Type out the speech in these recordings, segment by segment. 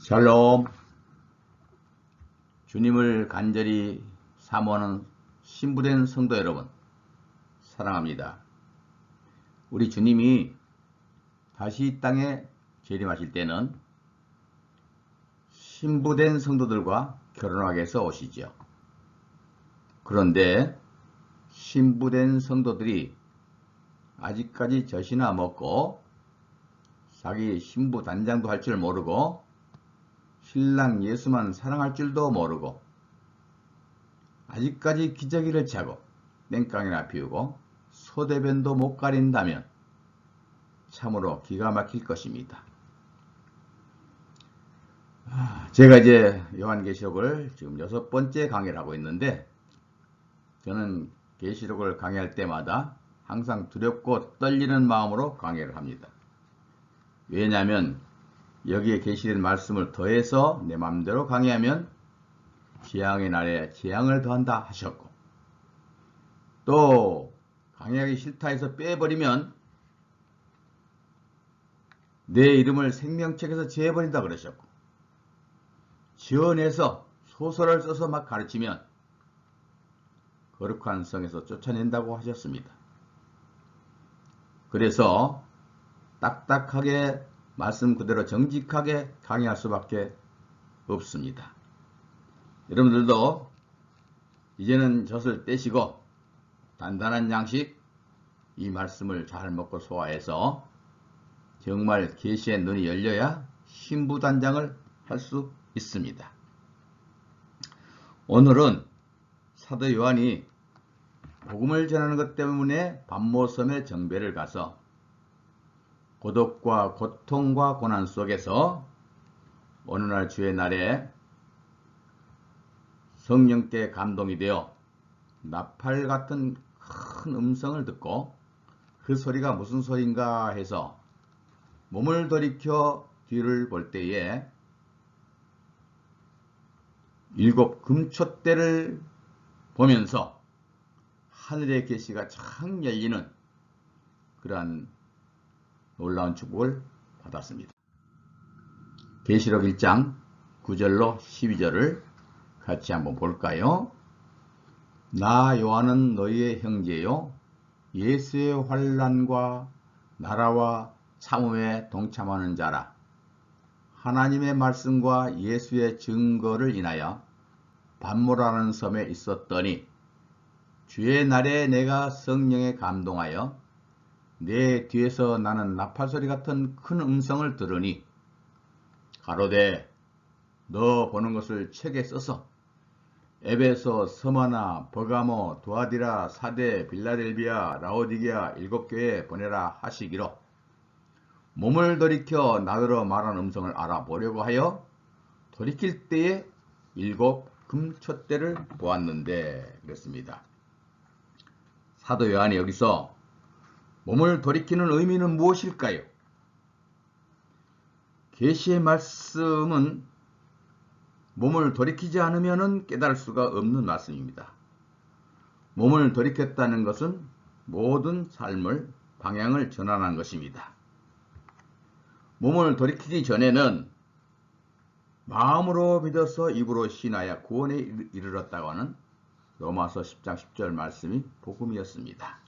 샬롬. 주님을 간절히 사모하는 신부된 성도 여러분, 사랑합니다. 우리 주님이 다시 이 땅에 재림하실 때는 신부된 성도들과 결혼하기 위해서 오시죠. 그런데 신부된 성도들이 아직까지 젖이나 먹고 자기 신부 단장도 할 줄 모르고 신랑 예수만 사랑할 줄도 모르고 아직까지 기저귀를 차고 땡깡이나 피우고 소대변도 못 가린다면 참으로 기가 막힐 것입니다. 제가 이제 요한계시록을 지금 6번째 강의를 하고 있는데, 저는 계시록을 강의할 때마다 항상 두렵고 떨리는 마음으로 강의를 합니다. 왜냐하면 여기에 계시된 말씀을 더해서 내 마음대로 강의하면 재앙의 날에 재앙을 더한다 하셨고, 또 강의하기 싫다 해서 빼버리면 내 이름을 생명책에서 제해버린다 그러셨고, 지어내서 소설을 써서 막 가르치면 거룩한 성에서 쫓아낸다고 하셨습니다. 그래서 딱딱하게 말씀 그대로 정직하게 강의할 수밖에 없습니다. 여러분들도 이제는 젖을 떼시고 단단한 양식, 이 말씀을 잘 먹고 소화해서 정말 계시의 눈이 열려야 신부단장을 할 수 있습니다. 오늘은 사도 요한이 복음을 전하는 것 때문에 반모섬의 정배를 가서 고독과 고통과 고난 속에서 어느 날 주의 날에 성령께 감동이 되어 나팔 같은 큰 음성을 듣고 그 소리가 무슨 소리인가 해서 몸을 돌이켜 뒤를 볼 때에 7 금촛대를 보면서 하늘의 계시가 창 열리는 그러한 놀라운 축복을 받았습니다. 계시록 1장 9절로 12절을 같이 한번 볼까요? 나 요한은 너희의 형제요 예수의 환난과 나라와 참음에 동참하는 자라. 하나님의 말씀과 예수의 증거를 인하여 반모라는 섬에 있었더니 주의 날에 내가 성령에 감동하여 내 뒤에서 나는 나팔소리 같은 큰 음성을 들으니 가로되 너 보는 것을 책에 써서 에베소, 스무나, 버가모, 두아디라, 사데, 빌라델비아, 라오디게아 7교회에 보내라 하시기로 몸을 돌이켜 나더러 말한 음성을 알아보려고 하여 돌이킬 때에 7 금촛대를 보았는데 그랬습니다. 사도 요한이 여기서 몸을 돌이키는 의미는 무엇일까요? 계시의 말씀은 몸을 돌이키지 않으면 깨달을 수가 없는 말씀입니다. 몸을 돌이켰다는 것은 모든 삶을 방향을 전환한 것입니다. 몸을 돌이키기 전에는 마음으로 믿어서 입으로 신하여 구원에 이르렀다고 하는 로마서 10장 10절 말씀이 복음이었습니다.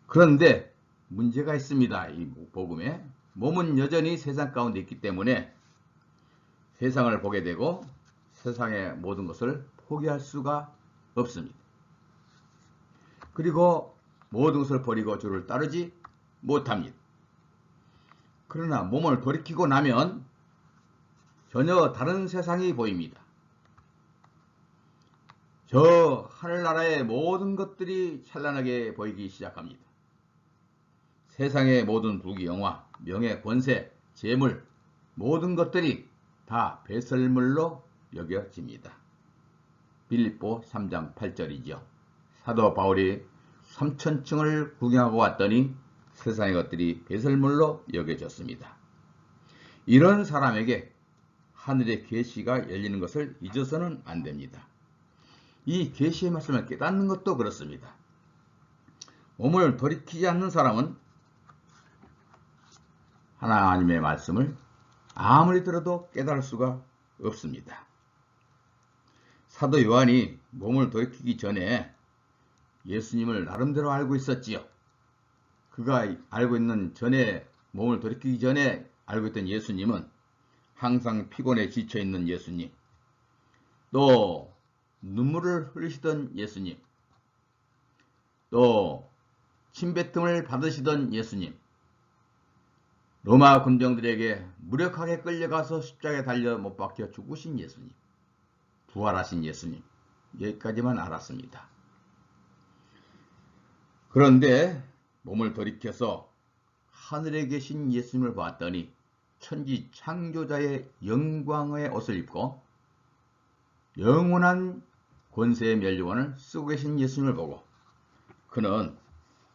그런데 문제가 있습니다. 이 복음에 몸은 여전히 세상 가운데 있기 때문에 세상을 보게 되고 세상의 모든 것을 포기할 수가 없습니다. 그리고 모든 것을 버리고 주를 따르지 못합니다. 그러나 몸을 돌이키고 나면 전혀 다른 세상이 보입니다. 저 하늘나라의 모든 것들이 찬란하게 보이기 시작합니다. 세상의 모든 부귀영화, 명예, 권세, 재물, 모든 것들이 다 배설물로 여겨집니다. 빌립보 3장 8절이죠. 사도 바울이 3000층을 구경하고 왔더니 세상의 것들이 배설물로 여겨졌습니다. 이런 사람에게 하늘의 계시가 열리는 것을 잊어서는 안 됩니다. 이 계시의 말씀을 깨닫는 것도 그렇습니다. 몸을 돌이키지 않는 사람은 하나님의 말씀을 아무리 들어도 깨달을 수가 없습니다. 사도 요한이 몸을 돌이키기 전에 예수님을 나름대로 알고 있었지요. 그가 알고 있는 전에, 몸을 돌이키기 전에 알고 있던 예수님은 항상 피곤에 지쳐있는 예수님, 또 눈물을 흘리시던 예수님, 또 침뱉음을 받으시던 예수님, 로마 군병들에게 무력하게 끌려가서 십자가에 달려 못 박혀 죽으신 예수님, 부활하신 예수님, 여기까지만 알았습니다. 그런데 몸을 돌이켜서 하늘에 계신 예수님을 봤더니 천지 창조자의 영광의 옷을 입고 영원한 권세의 면류관을 쓰고 계신 예수님을 보고 그는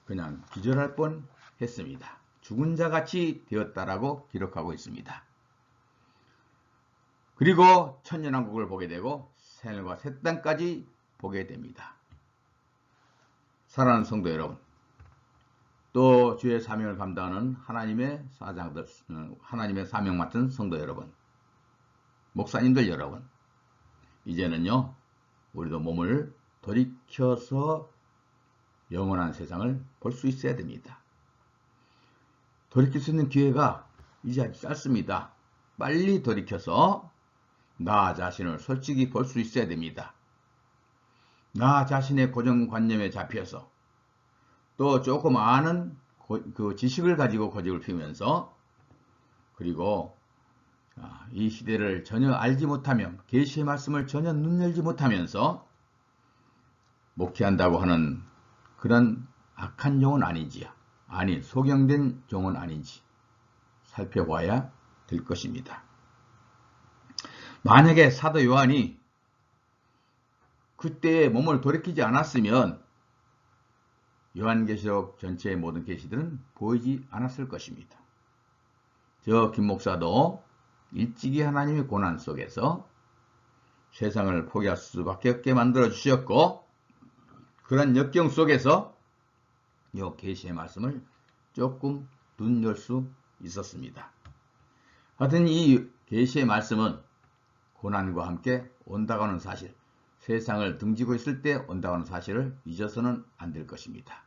그냥 기절할 뻔 했습니다. 죽은 자같이 되었다라고 기록하고 있습니다. 그리고 천년왕국을 보게 되고 새하늘과 새 땅까지 보게 됩니다. 사랑하는 성도 여러분, 또 주의 사명을 감당하는 하나님의 사장들, 하나님의 사명 맡은 성도 여러분, 목사님들 여러분, 이제는요 우리도 몸을 돌이켜서 영원한 세상을 볼 수 있어야 됩니다. 돌이킬 수 있는 기회가 이제 아주 짧습니다. 빨리 돌이켜서 나 자신을 솔직히 볼 수 있어야 됩니다. 나 자신의 고정관념에 잡혀서 또 조금 아는 그 지식을 가지고 고집을 피우면서 그리고 이 시대를 전혀 알지 못하며 계시의 말씀을 전혀 눈열지 못하면서 목회한다고 하는 그런 악한 종은 아닌지요. 아니 소경된 종은 아닌지 살펴봐야 될 것입니다. 만약에 사도 요한이 그때의 몸을 돌이키지 않았으면 요한계시록 전체의 모든 계시들은 보이지 않았을 것입니다. 저 김목사도 일찍이 하나님의 고난 속에서 세상을 포기할 수밖에 없게 만들어 주셨고 그런 역경 속에서 이 계시의 말씀을 조금 눈열 수 있었습니다. 하여튼 이 계시의 말씀은 고난과 함께 온다고 하는 사실, 세상을 등지고 있을 때 온다고 하는 사실을 잊어서는 안 될 것입니다.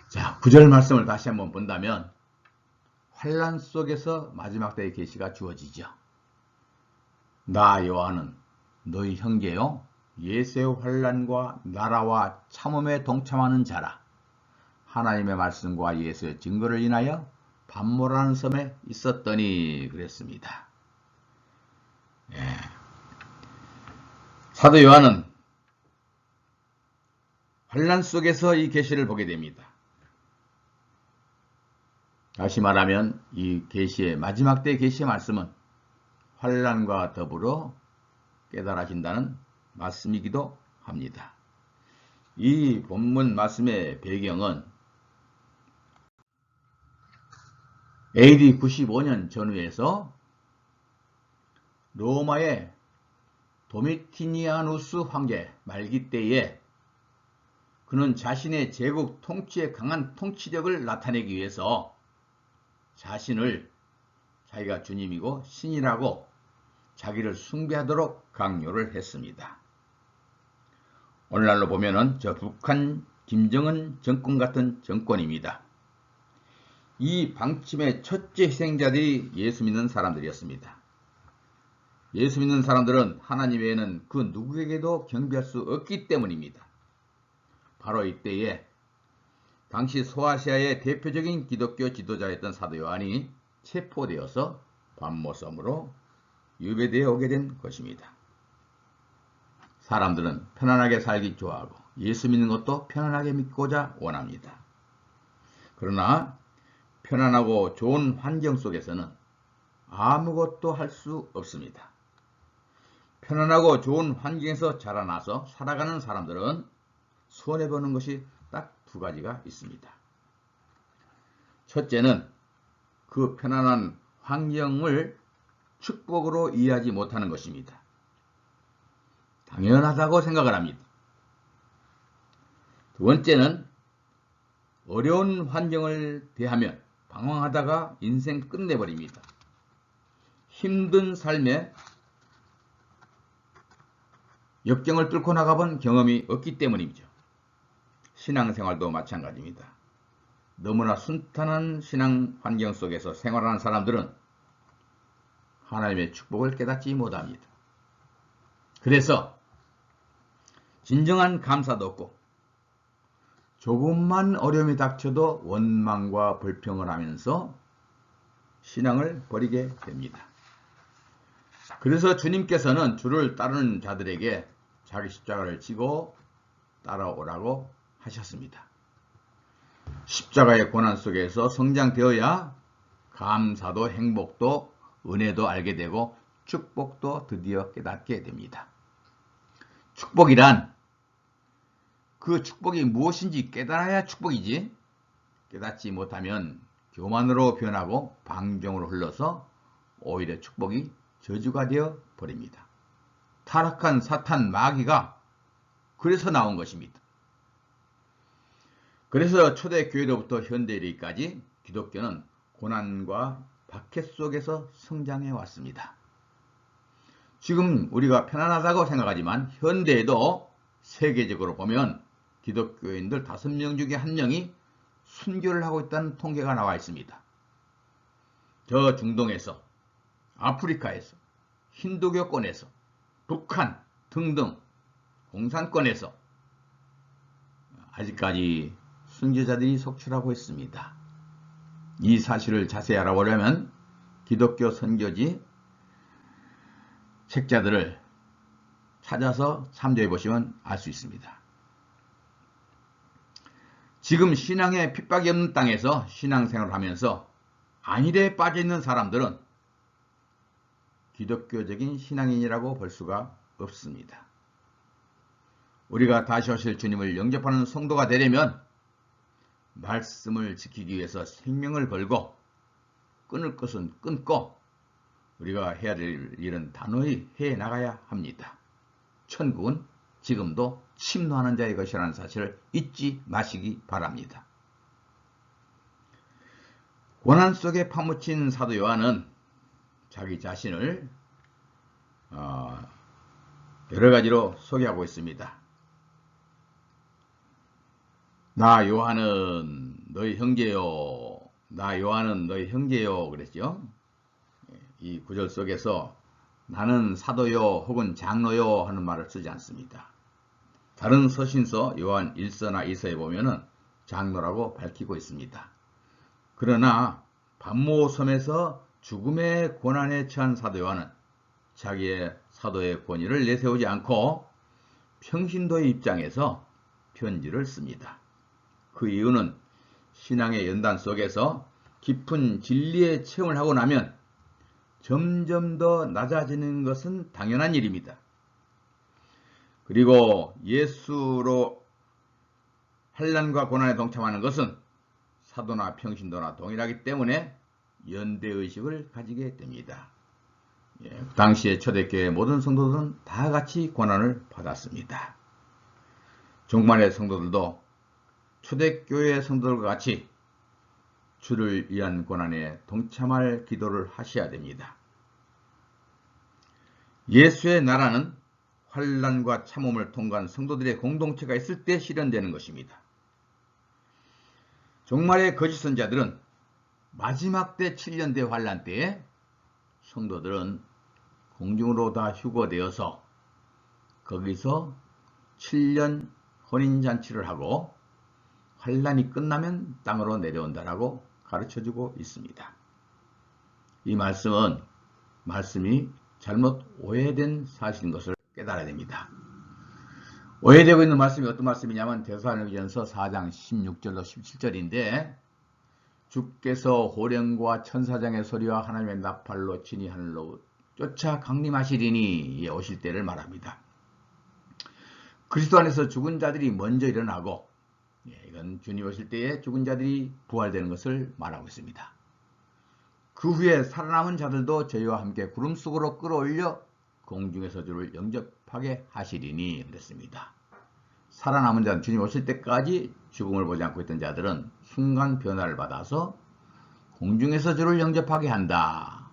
자, 9절 말씀을 다시 한번 본다면 환난 속에서 마지막 때의 계시가 주어지죠. 나 요한은 너희 형제요 예수의 환난과 나라와 참음에 동참하는 자라. 하나님의 말씀과 예수의 증거를 인하여 반모라는 섬에 있었더니 그랬습니다. 예. 사도 요한은 환난 속에서 이 계시를 보게 됩니다. 다시 말하면 이 계시의 마지막 때의 계시의 말씀은 환난과 더불어 깨달아진다는 말씀이기도 합니다. 이 본문 말씀의 배경은 AD 95년 전후에서 로마의 도미티니아누스 황제 말기 때에 그는 자신의 제국 통치의 강한 통치력을 나타내기 위해서 자신을 자기가 주님이고 신이라고 자기를 숭배하도록 강요를 했습니다. 오늘날로 보면은 저 북한 김정은 정권 같은 정권입니다. 이 방침의 첫째 희생자들이 예수 믿는 사람들이었습니다. 예수 믿는 사람들은 하나님 외에는 그 누구에게도 경배할 수 없기 때문입니다. 바로 이때에 당시 소아시아의 대표적인 기독교 지도자였던 사도 요한이 체포되어서 반모섬으로 유배되어 오게 된 것입니다. 사람들은 편안하게 살기 좋아하고 예수 믿는 것도 편안하게 믿고자 원합니다. 그러나 편안하고 좋은 환경 속에서는 아무것도 할 수 없습니다. 편안하고 좋은 환경에서 자라나서 살아가는 사람들은 손해보는 것이 딱 두 가지가 있습니다. 첫째는 그 편안한 환경을 축복으로 이해하지 못하는 것입니다. 당연하다고 생각을 합니다. 두 번째는 어려운 환경을 대하면 방황하다가 인생 끝내버립니다. 힘든 삶에 역경을 뚫고 나가본 경험이 없기 때문이죠. 신앙생활도 마찬가지입니다. 너무나 순탄한 신앙 환경 속에서 생활하는 사람들은 하나님의 축복을 깨닫지 못합니다. 그래서 진정한 감사도 없고 조금만 어려움이 닥쳐도 원망과 불평을 하면서 신앙을 버리게 됩니다. 그래서 주님께서는 주를 따르는 자들에게 자기 십자가를 지고 따라오라고 하셨습니다. 십자가의 고난 속에서 성장되어야 감사도 행복도 은혜도 알게 되고 축복도 드디어 깨닫게 됩니다. 축복이란 그 축복이 무엇인지 깨달아야 축복이지, 깨닫지 못하면 교만으로 변하고 방종으로 흘러서 오히려 축복이 저주가 되어 버립니다. 타락한 사탄 마귀가 그래서 나온 것입니다. 그래서 초대교회로부터 현대일까지 기독교는 고난과 박해 속에서 성장해 왔습니다. 지금 우리가 편안하다고 생각하지만 현대에도 세계적으로 보면 기독교인들 5명 중에 1명이 순교를 하고 있다는 통계가 나와 있습니다. 저 중동에서, 아프리카에서, 힌두교권에서, 북한 등등 공산권에서 아직까지 순교자들이 속출하고 있습니다. 이 사실을 자세히 알아보려면 기독교 선교지 책자들을 찾아서 참조해 보시면 알 수 있습니다. 지금 신앙에 핍박이 없는 땅에서 신앙생활을 하면서 안일에 빠져있는 사람들은 기독교적인 신앙인이라고 볼 수가 없습니다. 우리가 다시 오실 주님을 영접하는 성도가 되려면 말씀을 지키기 위해서 생명을 걸고 끊을 것은 끊고 우리가 해야 될 일은 단호히 해나가야 합니다. 천국은 지금도 침노하는 자의 것이라는 사실을 잊지 마시기 바랍니다. 고난 속에 파묻힌 사도 요한은 자기 자신을 여러 가지로 소개하고 있습니다. 나 요한은 너희 형제요, 나 요한은 너희 형제요 그랬죠. 이 구절 속에서 나는 사도요 혹은 장로요 하는 말을 쓰지 않습니다. 다른 서신서 요한 1서나 2서에 보면은 장로라고 밝히고 있습니다. 그러나 반모섬에서 죽음의 고난에 처한 사도 요한은 자기의 사도의 권위를 내세우지 않고 평신도의 입장에서 편지를 씁니다. 그 이유는 신앙의 연단 속에서 깊은 진리의 체험을 하고 나면 점점 더 낮아지는 것은 당연한 일입니다. 그리고 예수로 환난과 고난에 동참하는 것은 사도나 평신도나 동일하기 때문에 연대의식을 가지게 됩니다. 당시의 초대교회 모든 성도들은 다 같이 고난을 받았습니다. 종말의 성도들도 초대교회 성도들과 같이 주를 위한 고난에 동참할 기도를 하셔야 됩니다. 예수의 나라는 환난과 참음을 통과한 성도들의 공동체가 있을 때 실현되는 것입니다. 종말의 거짓 선자들은 마지막 때 7년대 환난 때에 성도들은 공중으로 다 휴거되어서 거기서 7년 혼인잔치를 하고 환난이 끝나면 땅으로 내려온다라고 가르쳐주고 있습니다. 이 말씀이 잘못 오해된 사실인 것을 깨달아야 됩니다. 오해되고 있는 말씀이 어떤 말씀이냐면 데살로니가전서 4장 16절로 17절인데 주께서 호령과 천사장의 소리와 하나님의 나팔로 친히 하늘로 쫓아 강림하시리니 오실 때를 말합니다. 그리스도 안에서 죽은 자들이 먼저 일어나고 이건 주님 오실 때에 죽은 자들이 부활되는 것을 말하고 있습니다. 그 후에 살아남은 자들도 저희와 함께 구름 속으로 끌어올려 공중에서 주를 영접하게 하시리니 그랬습니다. 살아남은 자는 주님 오실 때까지 죽음을 보지 않고 있던 자들은 순간 변화를 받아서 공중에서 주를 영접하게 한다.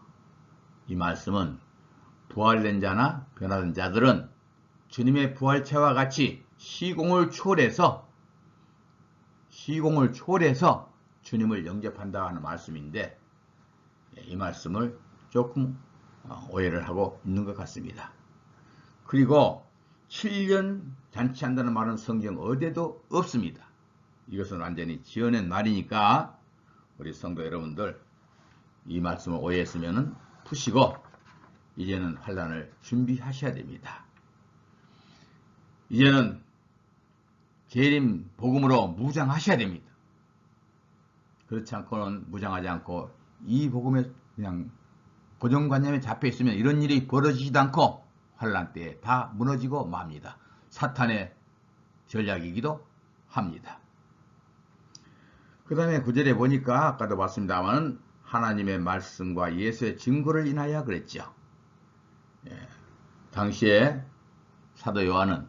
이 말씀은 부활된 자나 변화된 자들은 주님의 부활체와 같이 시공을 초월해서 주님을 영접한다 하는 말씀인데, 이 말씀을 조금 오해를 하고 있는 것 같습니다. 그리고 7년 잔치한다는 말은 성경 어디에도 없습니다. 이것은 완전히 지어낸 말이니까 우리 성도 여러분들 이 말씀을 오해했으면 푸시고 이제는 환란을 준비하셔야 됩니다. 이제는 재림 복음으로 무장하셔야 됩니다. 그렇지 않고는 무장하지 않고 이 복음에 그냥 고정관념에 잡혀 있으면 이런 일이 벌어지지도 않고 환란 때에 다 무너지고 맙니다. 사탄의 전략이기도 합니다. 그 다음에 9절에 보니까 아까도 봤습니다만 하나님의 말씀과 예수의 증거를 인하여 그랬죠. 당시에 사도 요한은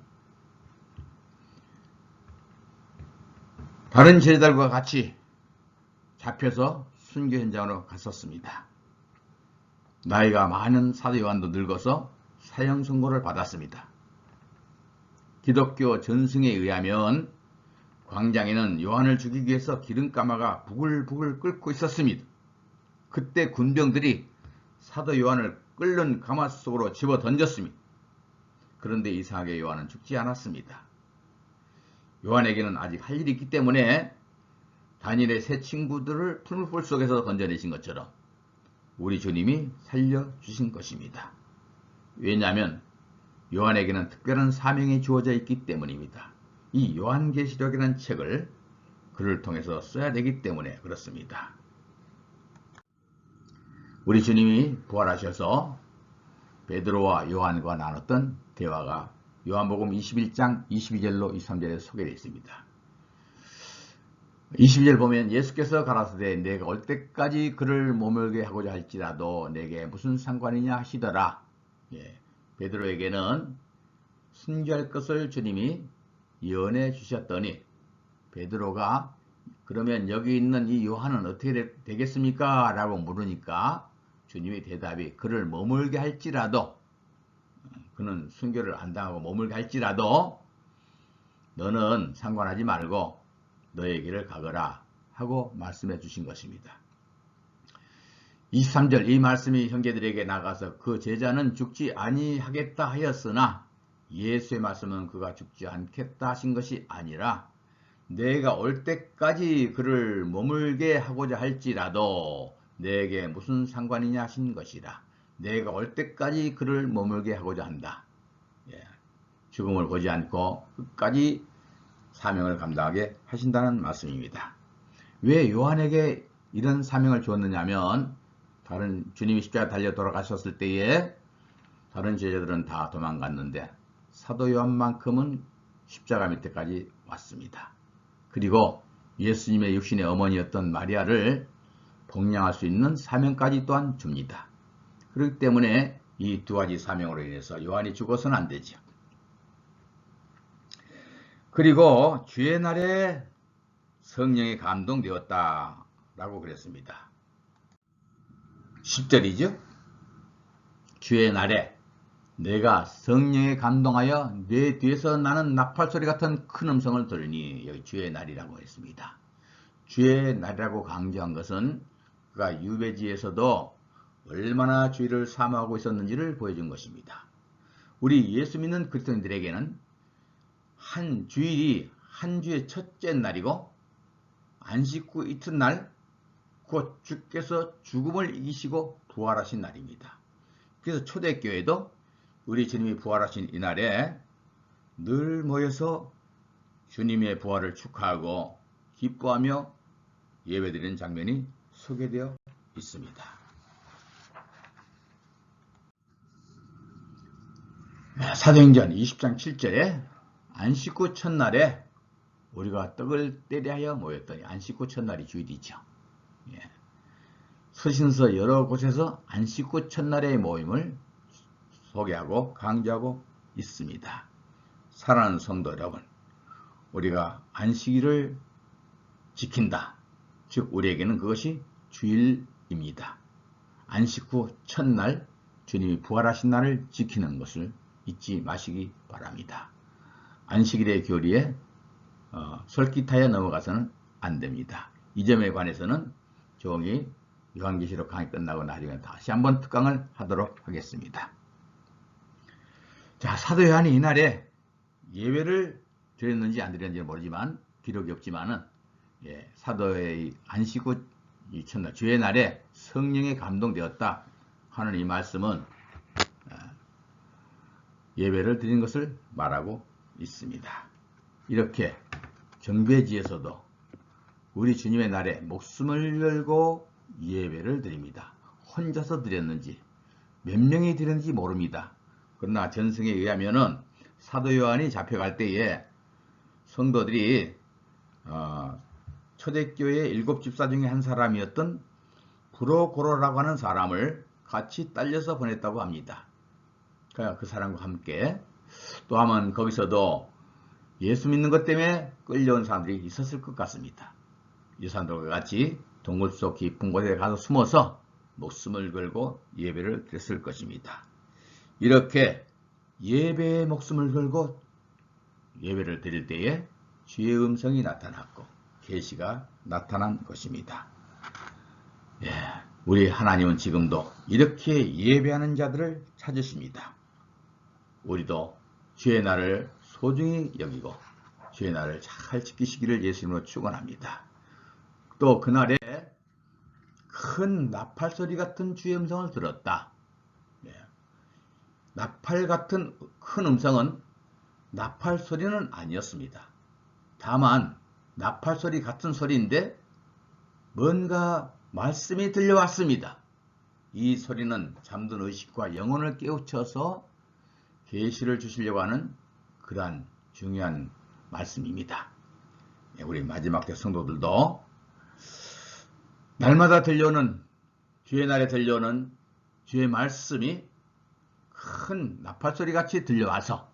다른 제자들과 같이 잡혀서 순교 현장으로 갔었습니다. 나이가 많은 사도 요한도 늙어서 사형 선고를 받았습니다. 기독교 전승에 의하면 광장에는 요한을 죽이기 위해서 기름가마가 부글부글 끓고 있었습니다. 그때 군병들이 사도 요한을 끓는 가마 속으로 집어 던졌습니다. 그런데 이상하게 요한은 죽지 않았습니다. 요한에게는 아직 할 일이 있기 때문에 다니엘의 세 친구들을 풀무불 속에서 건져내신 것처럼 우리 주님이 살려주신 것입니다. 왜냐하면 요한에게는 특별한 사명이 주어져 있기 때문입니다. 이 요한계시록이라는 책을 그를 통해서 써야 되기 때문에 그렇습니다. 우리 주님이 부활하셔서 베드로와 요한과 나눴던 대화가 요한복음 21장 22절로 23절에 소개되어 있습니다. 22절 보면 예수께서 가라사대 내가 올 때까지 그를 머물게 하고자 할지라도 내게 무슨 상관이냐 하시더라. 베드로에게는 순교할 것을 주님이 예언해 주셨더니 베드로가 그러면 여기 있는 이 요한은 어떻게 되겠습니까? 라고 물으니까 주님의 대답이 그를 머물게 할지라도 그는 순교를 안 당하고 머물게 할지라도 너는 상관하지 말고 너의 길을 가거라 하고 말씀해 주신 것입니다. 23절 이 말씀이 형제들에게 나가서 그 제자는 죽지 아니하겠다 하였으나 예수의 말씀은 그가 죽지 않겠다 하신 것이 아니라 내가 올 때까지 그를 머물게 하고자 할지라도 내게 무슨 상관이냐 하신 것이라. 내가 올 때까지 그를 머물게 하고자 한다. 죽음을 보지 않고 끝까지 사명을 감당하게 하신다는 말씀입니다. 왜 요한에게 이런 사명을 주었느냐면 다른 주님이 십자가 달려 돌아가셨을 때에 다른 제자들은 다 도망갔는데 사도 요한만큼은 십자가 밑에까지 왔습니다. 그리고 예수님의 육신의 어머니였던 마리아를 복양할 수 있는 사명까지 또한 줍니다. 그렇기 때문에 이 두 가지 사명으로 인해서 요한이 죽어서는 안 되죠. 그리고 주의 날에 성령에 감동되었다 라고 그랬습니다. 10절이죠. 주의 날에 내가 성령에 감동하여 내 뒤에서 나는 나팔소리 같은 큰 음성을 들으니 여기 주의 날이라고 했습니다. 주의 날이라고 강조한 것은 그가 유배지에서도 얼마나 주의를 사모하고 있었는지를 보여준 것입니다. 우리 예수 믿는 그리스도인들에게는 한 주일이 한 주의 첫째 날이고 안식 후 이튿날 곧 주께서 죽음을 이기시고 부활하신 날입니다. 그래서 초대교회도 우리 주님이 부활하신 이날에 늘 모여서 주님의 부활을 축하하고 기뻐하며 예배드리는 장면이 소개되어 있습니다. 사도행전 20장 7절에 안식 후 첫날에 우리가 떡을 때리하여 모였더니 안식 후 첫날이 주일이죠. 서신서 여러 곳에서 안식 후 첫날의 모임을 소개하고 강조하고 있습니다. 사랑하는 성도 여러분, 우리가 안식일을 지킨다. 즉 우리에게는 그것이 주일입니다. 안식 후 첫날 주님이 부활하신 날을 지키는 것을 잊지 마시기 바랍니다. 안식일의 교리에 솔깃하여 넘어가서는 안 됩니다. 이 점에 관해서는 종이 요한계시록 강의 끝나고 나중에 다시 한번 특강을 하도록 하겠습니다. 자, 사도 요한이 이날에 예배를 드렸는지 안 드렸는지 모르지만 기록이 없지만은 사도의 안식 후 이 첫날 주의 날에 성령에 감동되었다 하는 이 말씀은 예배를 드린 것을 말하고 있습니다. 이렇게 경배지에서도 우리 주님의 날에 목숨을 걸고 예배를 드립니다. 혼자서 드렸는지 몇 명이 드렸는지 모릅니다. 그러나 전승에 의하면은 사도 요한이 잡혀갈 때에 성도들이 초대교회 7집사 중에 한 사람이었던 브로고로라고 하는 사람을 같이 딸려서 보냈다고 합니다. 그 사람과 함께 또 하면 거기서도 예수 믿는 것 때문에 끌려온 사람들이 있었을 것 같습니다. 이 사람들과 같이 동굴 속 깊은 곳에 가서 숨어서 목숨을 걸고 예배를 드렸을 것입니다. 이렇게 예배에 목숨을 걸고 예배를 드릴 때에 주의 음성이 나타났고 계시가 나타난 것입니다. 우리 하나님은 지금도 이렇게 예배하는 자들을 찾으십니다. 우리도 주의 날을 소중히 여기고 주의 날을 잘 지키시기를 예수님으로 축원합니다. 또 그날에 큰 나팔 소리 같은 주의 음성을 들었다. 나팔 같은 큰 음성은 나팔 소리는 아니었습니다. 다만 나팔 소리 같은 소리인데 뭔가 말씀이 들려왔습니다. 이 소리는 잠든 의식과 영혼을 깨우쳐서 계시를 주시려고 하는 그러한 중요한 말씀입니다. 우리 마지막 때 성도들도 날마다 들려오는 주의 날에 들려오는 주의 말씀이 큰 나팔소리 같이 들려와서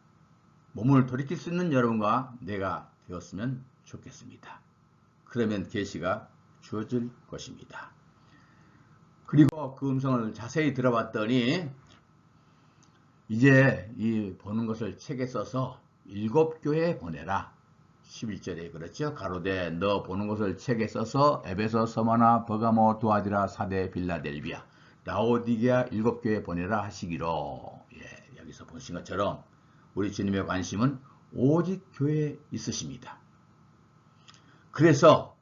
몸을 돌이킬 수 있는 여러분과 내가 되었으면 좋겠습니다. 그러면 계시가 주어질 것입니다. 그리고 그 음성을 자세히 들어봤더니 이제 이 보는 것을 책에 써서 7교회에 보내라. 11절에 그렇죠. 가로되 너 보는 것을 책에 써서 에베소, 서머나, 버가모, 두아디라, 사데, 빌라델비아, 라오디게아 7교회에 보내라 하시기로. 여기서 보신 것처럼 우리 주님의 관심은 오직 교회에 있으십니다. 그래서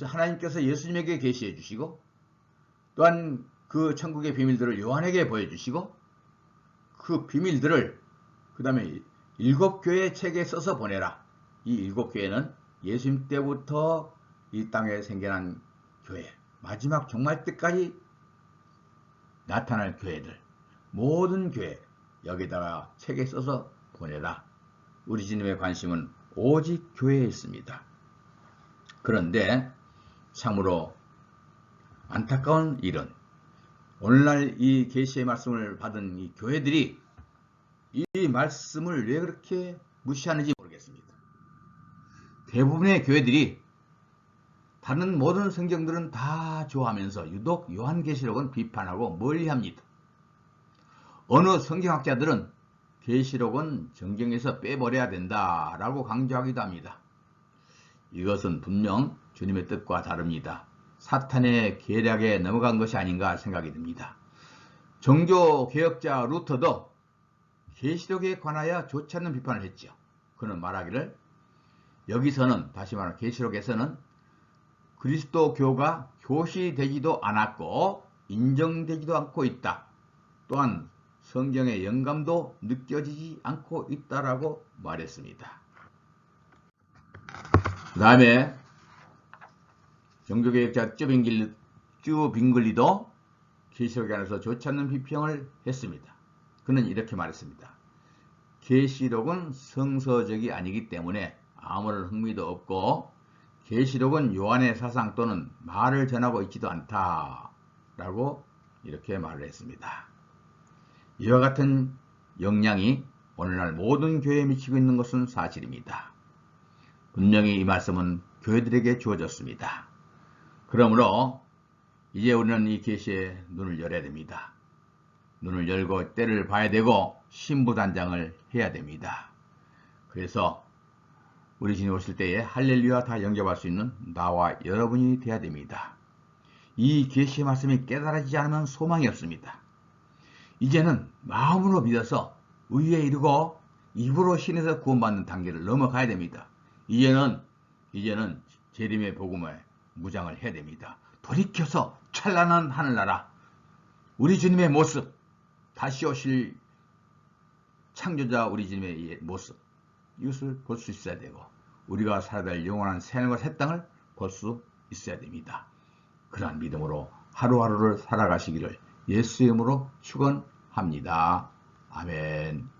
하나님께서 예수님에게 계시해 주시고 또한 그 천국의 비밀들을 요한에게 보여주시고 그 비밀들을 그 다음에 7교회 책에 써서 보내라. 이 7교회는 예수님 때부터 이 땅에 생겨난 교회, 마지막 종말 때까지 나타날 교회들, 모든 교회 여기다가 책에 써서 보내라. 우리 주님의 관심은 오직 교회에 있습니다. 그런데 참으로 안타까운 일은 오늘날 이 계시의 말씀을 받은 이 교회들이 이 말씀을 왜 그렇게 무시하는지 모르겠습니다. 대부분의 교회들이 다른 모든 성경들은 다 좋아하면서 유독 요한계시록은 비판하고 멀리합니다. 어느 성경학자들은 계시록은 성경에서 빼버려야 된다라고 강조하기도 합니다. 이것은 분명 주님의 뜻과 다릅니다. 사탄의 계략에 넘어간 것이 아닌가 생각이 듭니다. 종교개혁자 루터도 계시록에 관하여 좋지 않는 비판을 했죠. 그는 말하기를 여기서는 다시 말하면 계시록에서는 그리스도교가 교시되지도 않았고 인정되지도 않고 있다. 또한 성경의 영감도 느껴지지 않고 있다라고 말했습니다. 그 다음에 종교개혁자 쭈빙글리도 계시록에 관해서 좋지 않는 비평을 했습니다. 그는 이렇게 말했습니다. 계시록은 성서적이 아니기 때문에 아무런 흥미도 없고 계시록은 요한의 사상 또는 말을 전하고 있지도 않다라고 이렇게 말을 했습니다. 이와 같은 영향이 오늘날 모든 교회에 미치고 있는 것은 사실입니다. 분명히 이 말씀은 교회들에게 주어졌습니다. 그러므로 이제 우리는 이 계시에 눈을 열어야 됩니다. 눈을 열고 때를 봐야 되고 신부단장을 해야 됩니다. 그래서 우리 주님 오실 때에 할렐루야 다 영접할 수 있는 나와 여러분이 되어야 됩니다. 이 계시의 말씀이 깨달아지지 않으면 소망이 없습니다. 이제는 마음으로 믿어서 의에 이르고 입으로 신에서 구원받는 단계를 넘어가야 됩니다. 이제는 재림의 복음에 무장을 해야 됩니다. 돌이켜서 찬란한 하늘나라, 우리 주님의 모습, 다시 오실 창조자 우리 주님의 모습, 이것을 볼 수 있어야 되고 우리가 살아야 될 영원한 새하늘과 새 땅을 볼 수 있어야 됩니다. 그러한 믿음으로 하루하루를 살아가시기를 예수 이름으로 축원합니다. 아멘.